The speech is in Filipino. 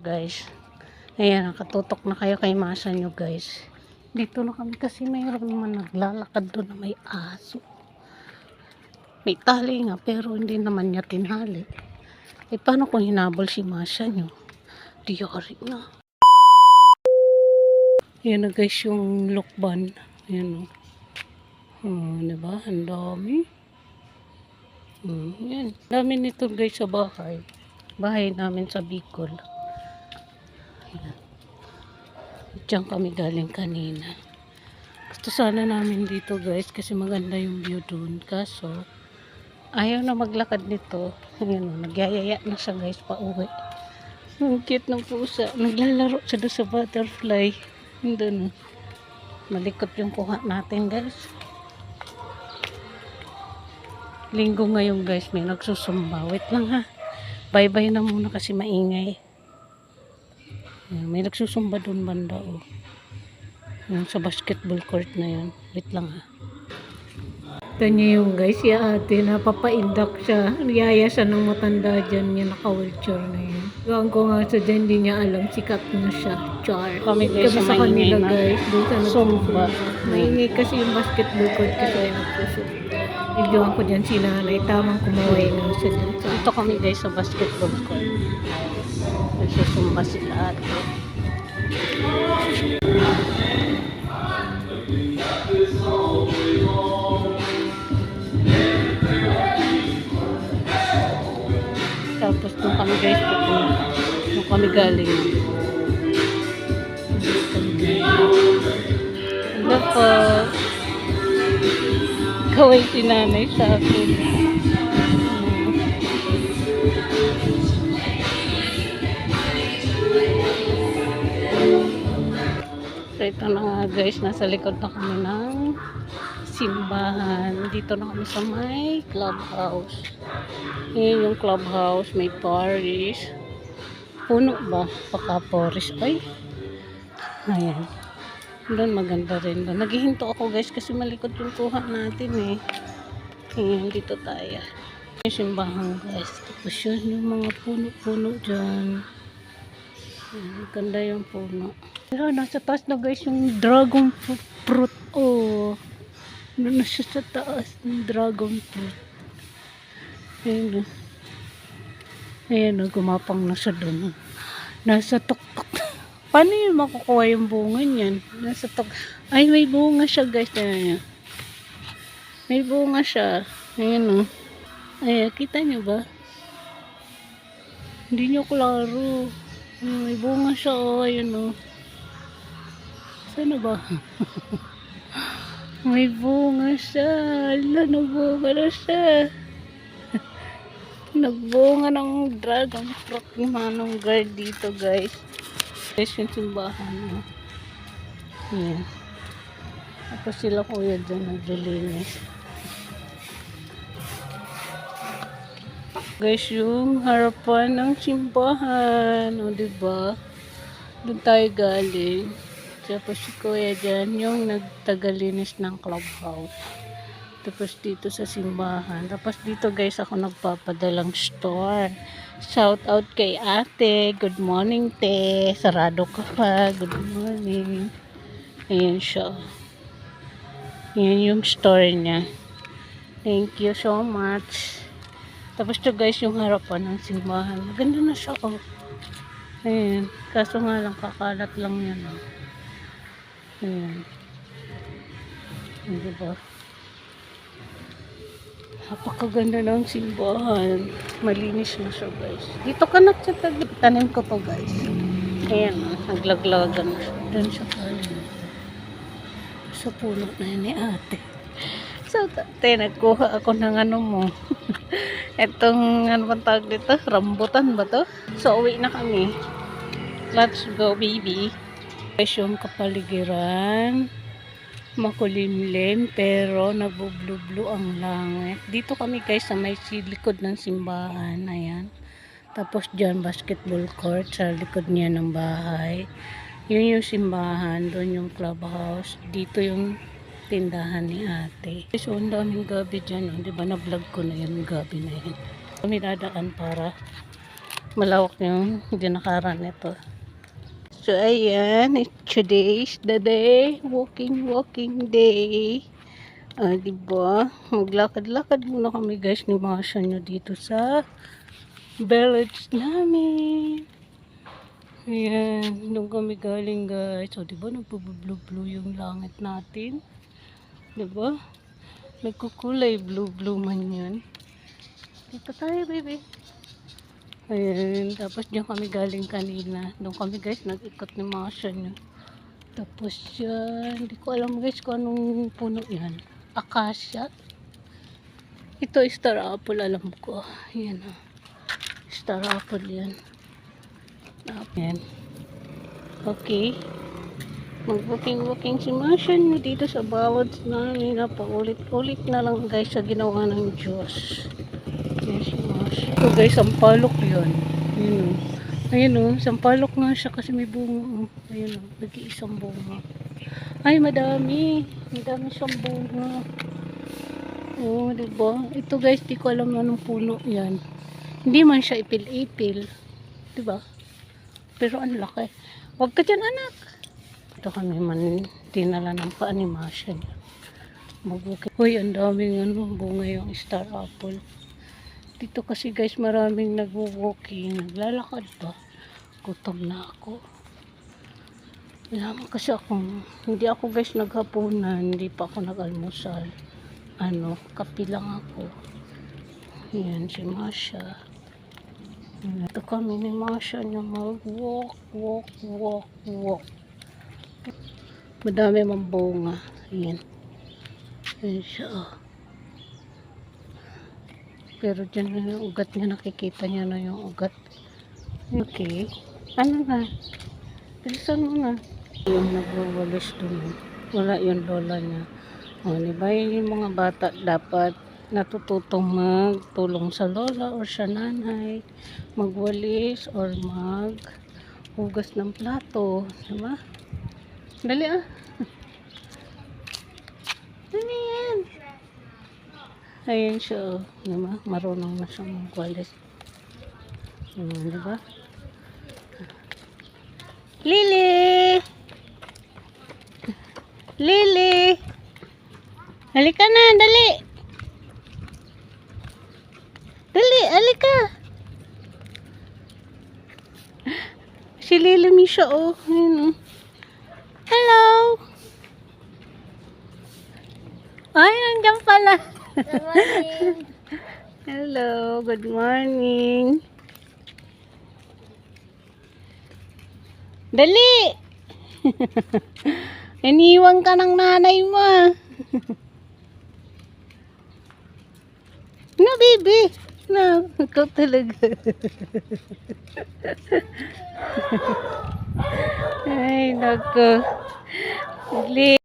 guys. Ayan, nakatutok na kayo kay masa nyo guys. Dito na kami kasi mayroon naman naglalakad doon na may aso. May tali nga pero hindi naman niya tinali. Eh paano kung hinabol si masa nyo? Diyari na. Ayan na guys yung lokban. Ayan o. Diba? Ang dami. Ayan. Dami nito guys sa bahay. Bahay namin sa Bicol. Ayan. Diyan kami galing kanina. Gusto sana namin dito guys kasi maganda yung view doon. Kaso, ayaw na maglakad nito. Ayan o. Nagyayaya na siya guys pa uwi. Ang cute ng pusa. Naglalaro siya doon sa butterfly. Doon. Malikot yung kuha natin guys. Linggo ngayon guys, may nagsusumba. Wait lang ha. Bye-bye na muna kasi maingay. May nagsusumba doon banda oh. Yung sa basketball court na yun. Wait lang ha. Ito niyo yung guys, si ate, napapaindak siya. Niyaya siya ng matanda dyan. Yung naka-wheelchair na yun. Gawin ko nga siya dyan, hindi niya alam. Sikat na siya. Char. Kami guys, sa kanila guys. Doon sa nagsusumba. Maingay kasi yung basketball court kasi nagsusumba. Videoan ko dyan si nanay. Tamang kumaway na siya dyan. Ito kami guys sa basketball court. Nagsusumba sila ate. Tapos nung kami guys pupunta. Nung kami galing. Ano po? Kaway si nanay sa akin. So ito na nga guys, nasa likod na kami ng simbahan. Dito na kami sa may clubhouse. Ayan yung clubhouse, may Paris. Puno ba? Paka-Paris. Ay. Ayan. Doon maganda rin. Naghihinto ako guys kasi malikot yung kuha natin eh. Ayan, dito tayo. Yung simbahan guys. Tapos yun yung mga puno-puno dyan. Ayan, ganda yung puno. Ayan, nasa taas na guys yung dragon fruit. Oh. Doon na siya sa taas ng dragon fruit. Ayan. Ayan, gumapang na siya doon. Nasa tuktok. Paano yun makukuha yung bunga niyan? Nasa ay, may bunga siya guys. Ayan. May bunga siya. Ayan o. Ayan, kita niyo ba? Hindi niyo klaro. May bunga siya o. Ayan o. Sana ba? May bunga siya. Ala, nagbunga na siya. Nagbunga ng dragon fruit yung manong guard dito guys. Guys, yung simbahan. Ayan. Tapos sila kuya dyan naglilinis. Guys, yung harapan ng simbahan. O, diba? Doon tayo galing. Tapos si kuya dyan, yung nagtagalinis ng clubhouse. Tapos dito sa simbahan. Tapos dito guys, ako nagpapadalang store. Shout out kay ate. Good morning, te. Sarado ka pa. Good morning. Ayan siya. Ayan yung store niya. Thank you so much. Tapos to guys, yung harapan ng simbahan. Maganda na siya, oh. Ayan. Kaso nga lang, kakalat lang yan, oh. Ayan. Ayan, diba? Napakaganda ng simbahan. Malinis na siya guys. Dito ka na sa tanim ko to guys. Ayan, naglaglagan na siya. Doon siya tayo. Sa puno na yun ni ate. So, tate, nagkuha ako ng ano mo. Itong, ano bang tawag dito? Rambutan ba to? So, uwi na kami. Let's go, baby. Guys, yung kapaligiran. Makulimlim pero nabublu-blu ang langit. Dito kami guys sa may likod ng simbahan. Ayan. Tapos dyan basketball court sa likod niya ng bahay. Yun yung simbahan. Doon yung clubhouse. Dito yung tindahan ni ate. So ang daming gabi dyan. Oh. Diba na vlog ko na yun gabi na yun. Kami dadaan para Malawak yung dinakaran nito. So, ayan. Today's the day. Walking day. Diba? Maglakad-lakad muna kami guys ni Masha nyo dito sa village namin. Ayan. Doon kami galing guys. So, diba? Nagpo-blue-blue yung langit natin. Diba? Nagkukulay blue-blue man yun. Dito tayo, baby. Ayan. Tapos diyan kami galing kanina. Doon kami guys, nag-ikot ni Masha nyo. Tapos yan. Hindi ko alam guys kung anong puno yan. Acacia. Ito star apple, alam ko. Ayan o. Star apple yan. Ayan. Okay. Mag-booking si Masha nyo dito sa bawat namin. Paulit-ulit na lang guys sa ginawa ng Diyos. Yes, si Masha. Ito guys, sampalok yun. Ayun o. Ayun o, sampalok nga siya kasi may bunga. Ayun o, nag-iisang bunga. Ay, madami. Madami siyang bunga. Oo, diba? Ito guys, di ko alam anong puno yan. Hindi man siya ipil-ipil. Diba? Pero ang laki. Huwag ka dyan, anak. Ito kami man dinala ng pa-animation niya. Mag-bukit. Uy, ang daming bunga yung star apple. Dito kasi guys, maraming nag-walking. Naglalakad ba? Gutom na ako. Alam kasi hindi ako guys naghapunan. Hindi pa ako nag-almusal. Kape lang ako. Ayan, si Masha. Ito kami ni Masha niya mag-walk. Madami mang bunga. Ayan. Ayan siya. Pero dyan na yung ugat niya. Nakikita niya na yung ugat. Okay. Ano na? Bilisan mo na. Yung nagwawalis dun. Wala yung lola niya. Diba yung mga bata dapat natututong magtulong sa lola or sa nanay. Magwalis or maghugas ng plato. Diba? Dali ah. Ano yan? Ayan siya. Diba? Marunong na siyang magwalis. Diba? Lily! Lily! Halika na, dali! Dali, halika! Si Lily Misha, oh. Ayun, oh. Hello! Ay, nandiyan pala. Good morning. Hello, good morning. Dali! Iniwan ka ng nanay mo. No, baby. No, ikaw talaga. Ay, naku. Dali.